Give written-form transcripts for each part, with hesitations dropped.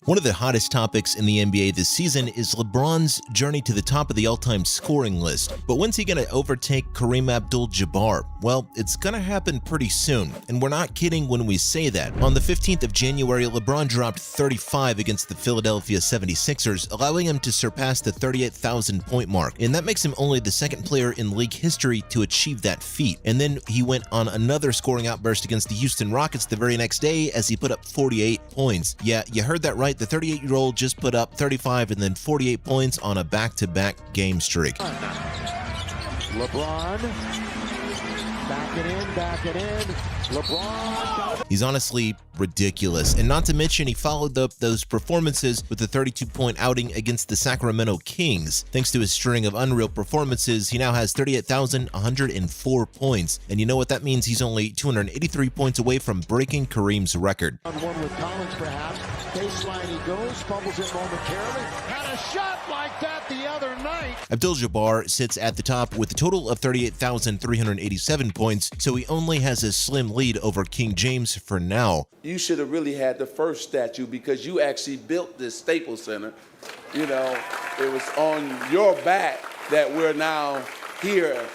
One of the hottest topics in the NBA this season is LeBron's journey to the top of the all-time scoring list. But when's he going to overtake Kareem Abdul-Jabbar? Well, it's going to happen pretty soon, and we're not kidding when we say that. On the 15th of January, LeBron dropped 35 against the Philadelphia 76ers, allowing him to surpass the 38,000-point mark, and that makes him only the second player in league history to achieve that feat. And then he went on another scoring outburst against the Houston Rockets the very next day as he put up 48 points. Yeah, you heard that right. The 38-year-old just put up 35 and then 48 points on a back-to-back game streak. LeBron, back it in, LeBron. He's honestly ridiculous, and not to mention he followed up those performances with a 32-point outing against the Sacramento Kings. Thanks to his string of unreal performances, he now has 38,104 points, and you know what that means? He's only 283 points away from breaking Kareem's record. One with Collins, perhaps. Baseline he goes, fumbles it momentarily. Had a shot like that the other night. Abdul-Jabbar sits at the top with a total of 38,387 points, so he only has a slim lead over King James for now. You should have really had the first statue because you actually built this Staples Center. You know, it was on your back that we're now here.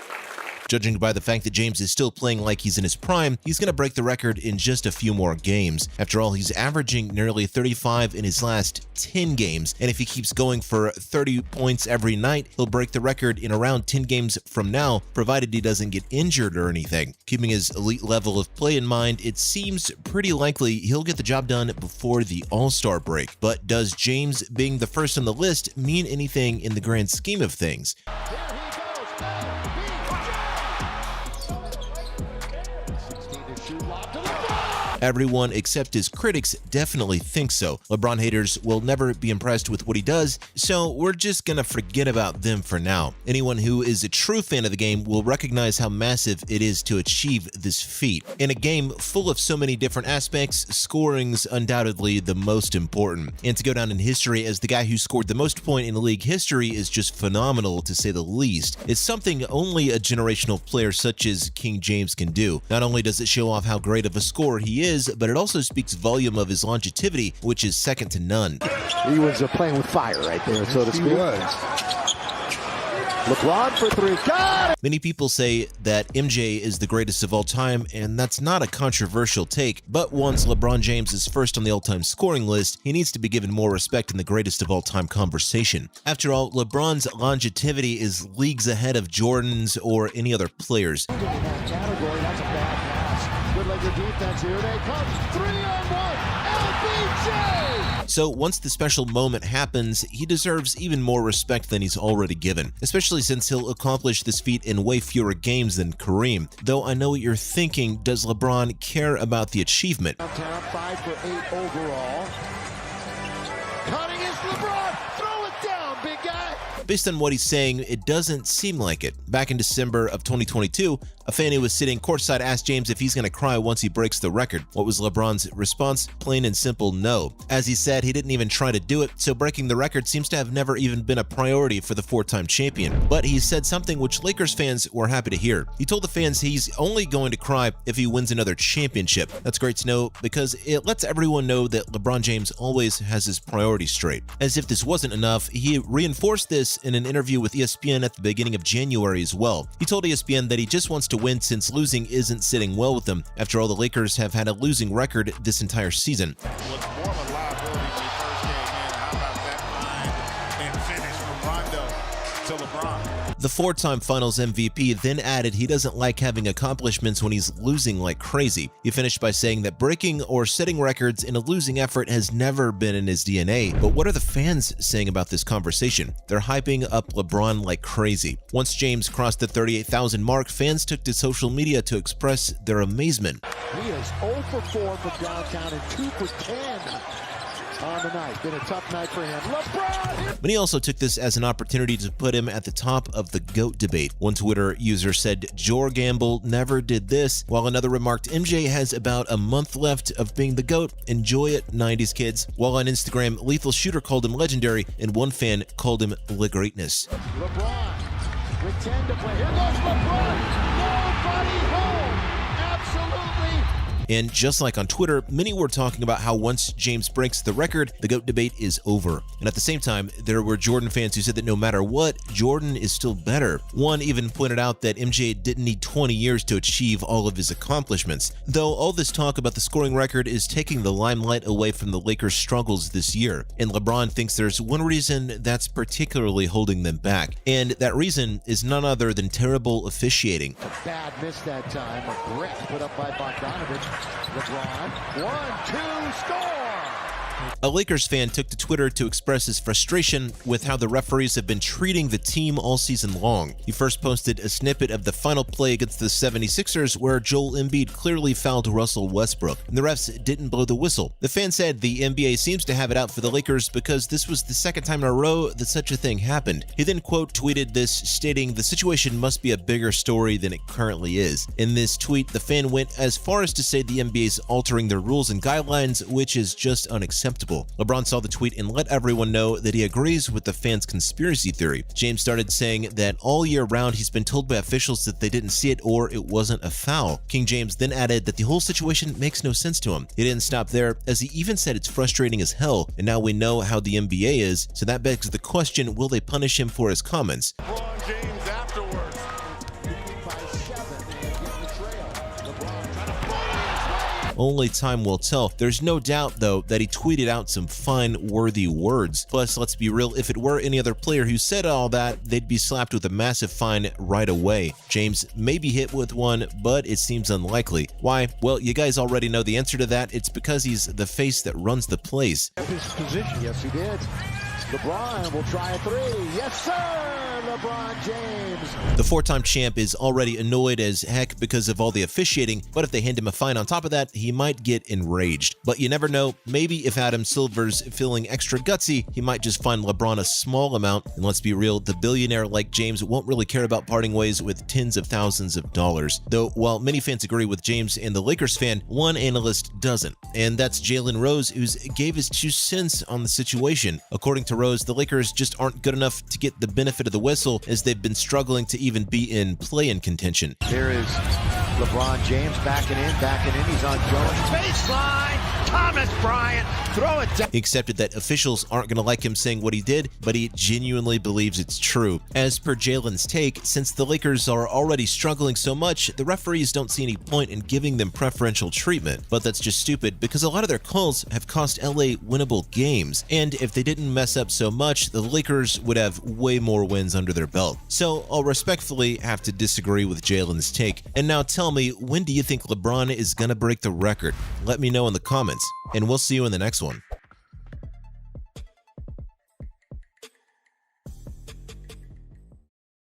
Judging by the fact that James is still playing like he's in his prime, he's going to break the record in just a few more games. After all, he's averaging nearly 35 in his last 10 games, and if he keeps going for 30 points every night, he'll break the record in around 10 games from now, provided he doesn't get injured or anything. Keeping his elite level of play in mind, it seems pretty likely he'll get the job done before the All-Star break. But does James being the first on the list mean anything in the grand scheme of things? Everyone except his critics definitely think so. LeBron haters will never be impressed with what he does, so we're just gonna forget about them for now. Anyone who is a true fan of the game will recognize how massive it is to achieve this feat. In a game full of so many different aspects, scoring's undoubtedly the most important. And to go down in history as the guy who scored the most points in league history is just phenomenal, to say the least. It's something only a generational player such as King James can do. Not only does it show off how great of a scorer he is, but it also speaks volume of his longevity, which is second to none. He was playing with fire right there, so to speak. He was. LeBron for three. Got it! Many people say that MJ is the greatest of all time, and that's not a controversial take, but once LeBron James is first on the all-time scoring list, he needs to be given more respect in the greatest of all-time conversation. After all, LeBron's longevity is leagues ahead of Jordan's or any other players. In that category, that's a bad pass. Good-legged defense. Here they come. 3-on-1. LBJ! So once the special moment happens, he deserves even more respect than he's already given, especially since he'll accomplish this feat in way fewer games than Kareem. Though I know what you're thinking, does LeBron care about the achievement? 5 for 8 overall. Cutting is LeBron. Throw it down, big guy. Based on what he's saying, it doesn't seem like it. Back in December of 2022, a fan who was sitting courtside asked James if he's going to cry once he breaks the record. What was LeBron's response? Plain and simple, no. As he said, he didn't even try to do it, so breaking the record seems to have never even been a priority for the four-time champion. But he said something which Lakers fans were happy to hear. He told the fans he's only going to cry if he wins another championship. That's great to know because it lets everyone know that LeBron James always has his priorities straight. As if this wasn't enough, he reinforced this in an interview with ESPN at the beginning of January as well. He told ESPN that he just wants to win since losing isn't sitting well with him. After all, the Lakers have had a losing record this entire season. The four-time Finals MVP then added he doesn't like having accomplishments when he's losing like crazy. He finished by saying that breaking or setting records in a losing effort has never been in his DNA. But what are the fans saying about this conversation? They're hyping up LeBron like crazy. Once James crossed the 38,000 mark, fans took to social media to express their amazement. He is 0 for 4 from downtown and 2 for 10 on the night. Been a tough night for him. LeBron! But he also took this as an opportunity to put him at the top of the GOAT debate. One Twitter user said, "Jor Gamble never did this," while another remarked, "MJ has about a month left of being the GOAT. Enjoy it, 90s kids." While on Instagram, Lethal Shooter called him legendary, and one fan called him Le Greatness. LeBron with 10 to play. Here goes LeBron. Nobody home. Absolutely And just like on Twitter, many were talking about how once James breaks the record, the GOAT debate is over. And at the same time, there were Jordan fans who said that no matter what, Jordan is still better. One even pointed out that MJ didn't need 20 years to achieve all of his accomplishments. Though all this talk about the scoring record is taking the limelight away from the Lakers' struggles this year. And LeBron thinks there's one reason that's particularly holding them back. And that reason is none other than terrible officiating. A bad miss that time. A brick put up by Bogdanovich. LeBron. 1-2, score! A Lakers fan took to Twitter to express his frustration with how the referees have been treating the team all season long. He first posted a snippet of the final play against the 76ers where Joel Embiid clearly fouled Russell Westbrook, and the refs didn't blow the whistle. The fan said the NBA seems to have it out for the Lakers because this was the second time in a row that such a thing happened. He then quote tweeted this, stating the situation must be a bigger story than it currently is. In this tweet, the fan went as far as to say the NBA is altering their rules and guidelines, which is just unacceptable. LeBron saw the tweet and let everyone know that he agrees with the fans' conspiracy theory. James started saying that all year round he's been told by officials that they didn't see it or it wasn't a foul. King James then added that the whole situation makes no sense to him. He didn't stop there, as he even said it's frustrating as hell, and now we know how the NBA is, so that begs the question, will they punish him for his comments? LeBron James afterwards. By 7 and getting the trail. LeBron trying to play. Only time will tell. There's no doubt, though, that he tweeted out some fine, worthy words. Plus, let's be real, if it were any other player who said all that, they'd be slapped with a massive fine right away. James may be hit with one, but it seems unlikely. Why? Well, you guys already know the answer to that. It's because he's the face that runs the place. His position, yes he did. LeBron will try a 3. Yes, sir! LeBron James. The four-time champ is already annoyed as heck because of all the officiating, but if they hand him a fine on top of that, he might get enraged. But you never know, maybe if Adam Silver's feeling extra gutsy, he might just fine LeBron a small amount. And let's be real, the billionaire like James won't really care about parting ways with tens of thousands of dollars. Though, while many fans agree with James and the Lakers fan, one analyst doesn't. And that's Jalen Rose, who gave his 2 cents on the situation. According to Rose, the Lakers just aren't good enough to get the benefit of the whistle, as they've been struggling to even be in play-in contention. Here is LeBron James backing in. He's on Jones. Baseline. Thomas Bryant. Throw it down. He accepted that officials aren't going to like him saying what he did, but he genuinely believes it's true. As per Jalen's take, since the Lakers are already struggling so much, the referees don't see any point in giving them preferential treatment. But that's just stupid, because a lot of their calls have cost LA winnable games. And if they didn't mess up so much, the Lakers would have way more wins under their belt. So I'll respectfully have to disagree with Jalen's take. And now tell me, when do you think LeBron is going to break the record? Let me know in the comments, and we'll see you in the next one.